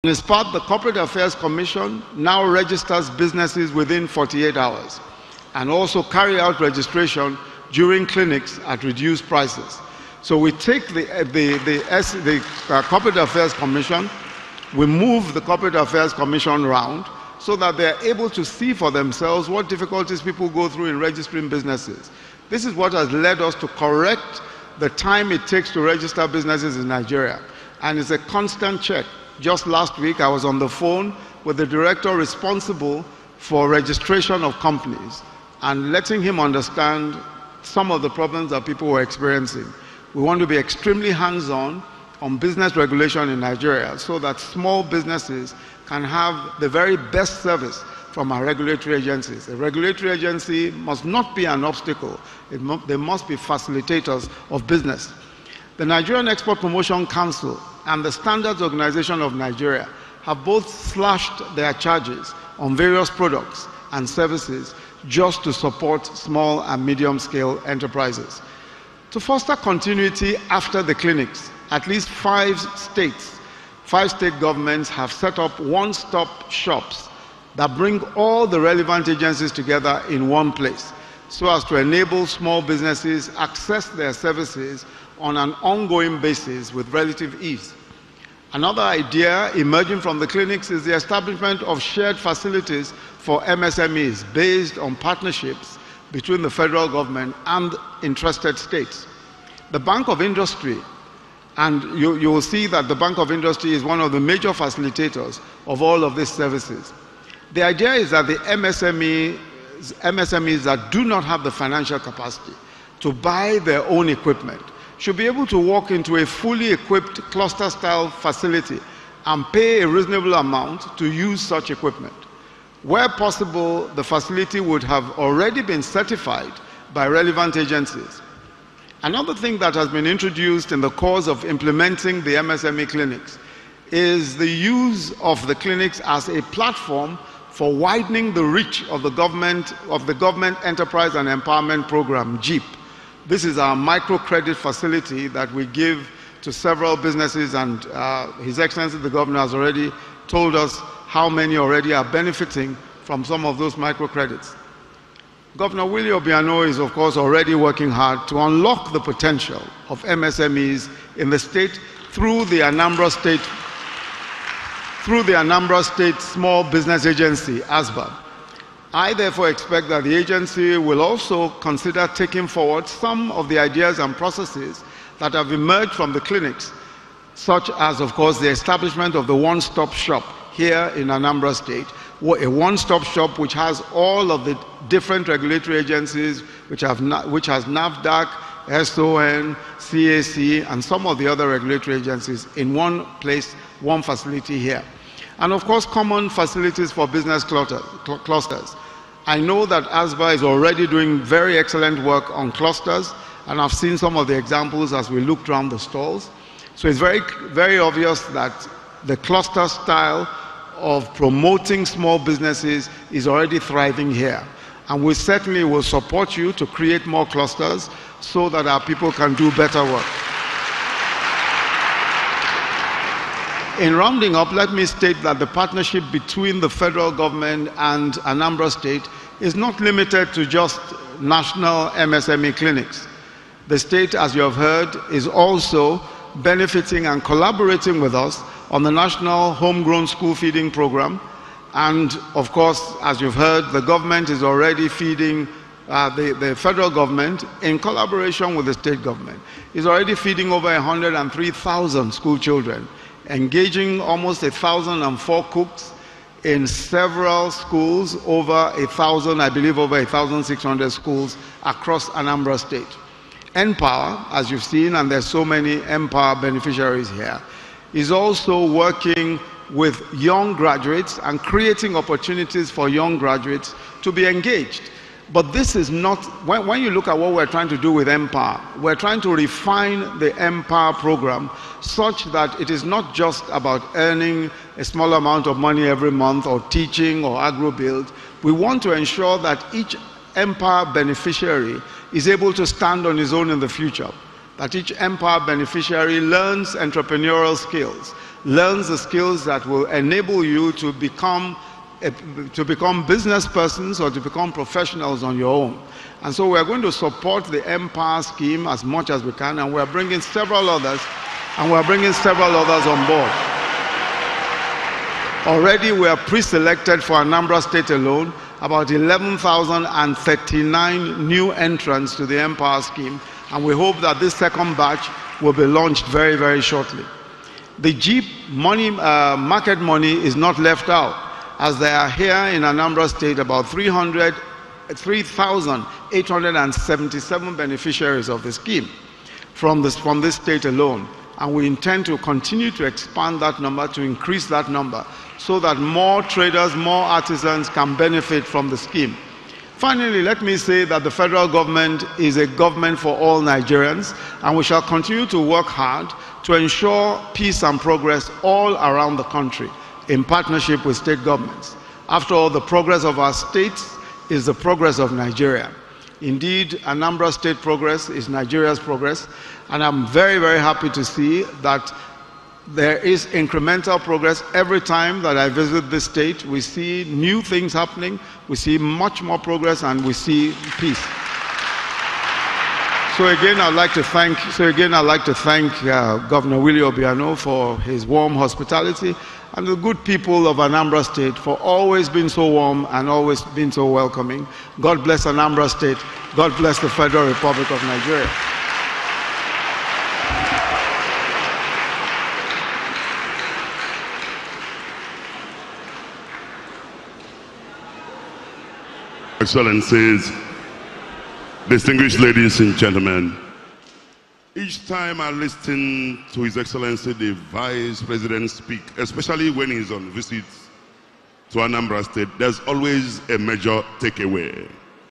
On its part, the Corporate Affairs Commission now registers businesses within 48 hours and also carry out registration during clinics at reduced prices. So we take the Corporate Affairs Commission, we move the Corporate Affairs Commission around so that they're able to see for themselves what difficulties people go through in registering businesses. This is what has led us to correct the time it takes to register businesses in Nigeria. And it's a constant check. Just last week, I was on the phone with the director responsible for registration of companies and letting him understand some of the problems that people were experiencing. We want to be extremely hands-on on business regulation in Nigeria so that small businesses can have the very best service from our regulatory agencies. A regulatory agency must not be an obstacle. They must be facilitators of business. The Nigerian Export Promotion Council and the Standards Organization of Nigeria have both slashed their charges on various products and services just to support small and medium-scale enterprises. To foster continuity after the clinics, at least 5 state governments have set up one-stop shops that bring all the relevant agencies together in one place so as to enable small businesses access their services on an ongoing basis with relative ease. Another idea emerging from the clinics is the establishment of shared facilities for MSMEs based on partnerships between the federal government and interested states. The Bank of Industry, and you will see that the Bank of Industry is one of the major facilitators of all of these services. The idea is that the MSMEs that do not have the financial capacity to buy their own equipment should be able to walk into a fully equipped cluster-style facility and pay a reasonable amount to use such equipment. Where possible, the facility would have already been certified by relevant agencies. Another thing that has been introduced in the course of implementing the MSME clinics is the use of the clinics as a platform for widening the reach of the Government Enterprise and Empowerment Program, GEEP. This is our microcredit facility that we give to several businesses, and His Excellency the Governor has already told us how many already are benefiting from some of those microcredits. Governor Willie Obiano is, of course, already working hard to unlock the potential of MSMEs in the state through the Anambra State Small Business Agency, ASBA. I therefore expect that the agency will also consider taking forward some of the ideas and processes that have emerged from the clinics, such as, of course, the establishment of the one-stop shop here in Anambra State, a one-stop shop which has all of the different regulatory agencies, which has NAFDAC, SON, CAC, and some of the other regulatory agencies in one place, one facility here. And of course, common facilities for business clusters. I know that ASBA is already doing very excellent work on clusters, and I've seen some of the examples as we looked around the stalls. So it's very, very obvious that the cluster style of promoting small businesses is already thriving here. And we certainly will support you to create more clusters so that our people can do better work. In rounding up, let me state that the partnership between the federal government and Anambra State is not limited to just national MSME clinics. The state, as you have heard, is also benefiting and collaborating with us on the National Homegrown School Feeding Program. And of course, as you've heard, the government is already feeding, the federal government, in collaboration with the state government, is already feeding over 103,000 school children, engaging almost 1,004 cooks in several schools, over 1,000, I believe over 1,600 schools across Anambra State. Empower, as you've seen, and there's so many Empower beneficiaries here, is also working with young graduates and creating opportunities for young graduates to be engaged. But this is not, when you look at what we're trying to do with Empower, we're trying to refine the Empower program such that it is not just about earning a small amount of money every month or teaching or agro-build. We want to ensure that each Empower beneficiary is able to stand on his own in the future, that each Empower beneficiary learns entrepreneurial skills learns the skills that will enable you to become business persons or to become professionals on your own. And so we're going to support the Empower scheme as much as we can, and we're bringing several others, on board. Already we are pre-selected for Anambra State alone, about 11,039 new entrants to the Empower scheme, and we hope that this second batch will be launched very, very shortly. The Jeep money, market money is not left out, as there are here in Anambra State about 3,877 beneficiaries of the scheme from this state alone. And we intend to continue to expand that number, to increase that number, so that more traders, more artisans can benefit from the scheme. Finally, let me say that the federal government is a government for all Nigerians, and we shall continue to work hard to ensure peace and progress all around the country in partnership with state governments. After all, the progress of our states is the progress of Nigeria. Indeed, Anambra State progress is Nigeria's progress, and I'm very, very happy to see that there is incremental progress every time that I visit this state. We see new things happening, we see much more progress, and we see peace. So again, I'd like to thank Governor Willie Obiano for his warm hospitality, and the good people of Anambra State for always being so warm and always being so welcoming. God bless Anambra State. God bless the Federal Republic of Nigeria. Excellencies, distinguished ladies and gentlemen, each time I listen to His Excellency the Vice President speak, especially when he's on visits to Anambra State, there's always a major takeaway.